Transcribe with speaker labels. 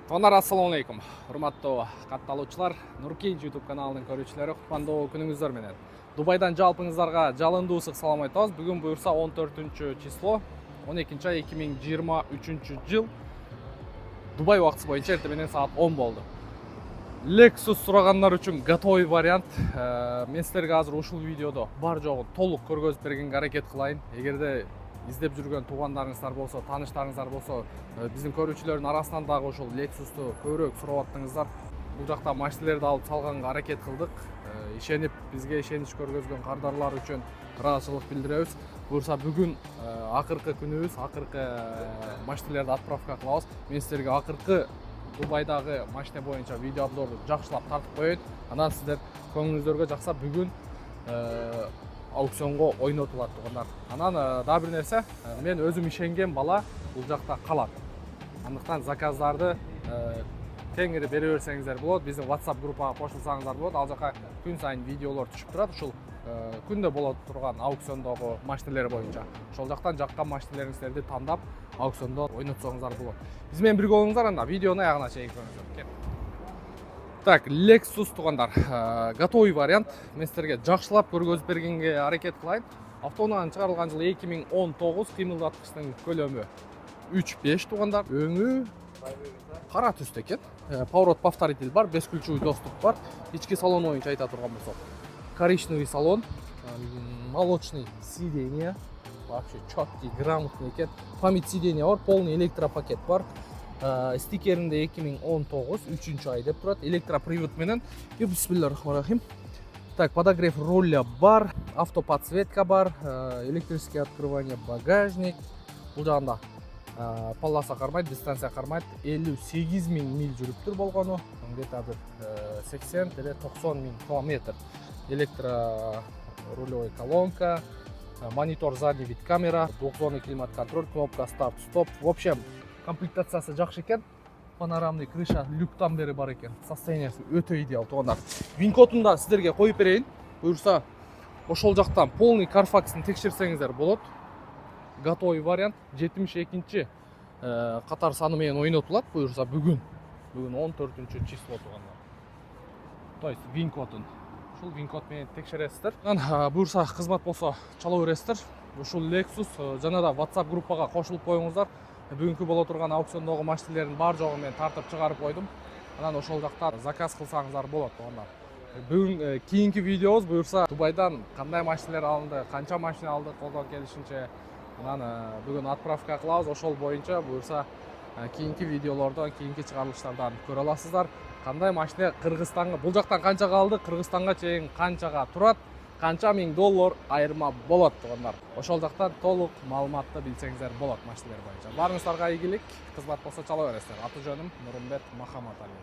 Speaker 1: Тонар ассаламу алейкум. Урматтуу катталуучулар, Нуркейн YouTube каналынын көрүүчүлөрү, кутмандуу күнүңүздөр менен. Дубайдан жалпыңыздарга жалындуу ысык салам айтабыз. Бүгүн буюрса 14 число, 12 ай 2023 жыл. Дубай убактысы боюнча эртең менен саат 10 болду. Lexus сурагандар үчүн готовый вариант. Мен силерге азыр ушул видеодо бар жогун толук көргөзүп бергенге аракет кылайын. Эгерде издеп жүргөн туугандарыңыздар болсо, тааныштарыңыздар болсо, биздин көрүүчүлөрдүн арасынан дагы ошол Lexus'ту көбүрөөк сурап аттыңыздар. Бул жакта машиналерди алып салганга аракет кылдык. Ишенип, бизге ишенич көргөзгөн кардарлар үчүн ыраазычылык билдиребиз. Буюрса бүгүн акыркы күнүбүз, акыркы машиналерди отправка кылабыз. Мен силерге акыркы Дубайдагы машина боюнча видео обзорду жакшылап тартып коеюн. Анан сиздер көңүлүңүздөргө жакса бүгүн аукционго ойнотулат туугандар. Анан дагы бир нерсе, мен өзүм ишенген бала бул жакта калат. Андыктан заказдарды теңири бере берсеңиздер болот. Биздин WhatsApp группага кошулсаңыздар болот. Ал жака күн сайын видеолор түшүп турат. Ушул күндө болот турган аукциондогу машиналер боюнча. Ошол жактан жаккан машиналериңиздерди тандап аукциондо ойнотсоңуздар болот. Биз менен бирге болуңуздар, анда видеону аягына чейин көрүңүздөр. Так, Lexus туугандар, готовый вариант. Мен силерге жакшылап көргөзүп бергенге аракет кылайын. Автоунаанын чыгарылган жылы 2019, кыймылдаткычтын көлөмү 3.5 туугандар. Өңү кара түстө экен. Поворот повторитель бар, бескульчевой доступ бар. Ички салон боюнча айта турган болсок, коричневый салон, молочный сиденье, вообще четкий, грамотный экен. Память сиденья бар, полный электропакет бар. Стикеринде 2019 3 ай деп турат. Электропривод менен. Бисмиллахиррахманиррахим. Так, подогрев руля бар, автоподсветка бар, электрическое открывание багажник. Бул жагында полоса кармайт, дистанция кармайт. 58 000 миль жүрүптүр болгону. Где-то 80-90 000 километр. Электрорулевая колонка, монитор задний вид камера, двухзонный климат-контроль, кнопка старт-стоп. В общем, комплектациясы жакшы экен. Панорамный крыша люктан бери бар экен. Состояниясы өтө идеал туугандар. Вин-кодун да сиздерге коюп берейин. Буюрса, ошол жактан полный Carfax'ын текшерсеңиздер болот. Готовый вариант 72-чи катар саны менен ойнотулат. Буюрса бүгүн 14 число туугандар. То есть вин-кодун. Ушул вин-код менен текшересиздер. Буюрса кызмат болсо чала бересиздер. Ушул Lexus жана да WhatsApp группага кошулуп коюңуздар. Бүгүнкү боло турган аукциондогу машиналердин бар жогун мен тартып чыгарып койдум. Анан ошол жакта заказ кылсаңыздар болот туугандар. Бүгүн кийинки видеобуз буюрса Дубайдан кандай машиналер алынды, канча машина алдык колдон келишинче. Анан бүгүн отправка кылабыз. Ошол боюнча буюрса кийинки видеолордон, кийинки чыгарылыштардан көрө аласыздар. Кандай машина Кыргызстанга, бул жактан канчага алдык, Кыргызстанга чейин канчага турат, канча $1000 айырма болот туугандар. Ошол жактан толук маалыматты билсеңиздер болот машиналер боюнча. Барыңыздарга ийгилик, кызмат болсо чала бересиздер. Аты жөнүм Нурумбет Махаматали.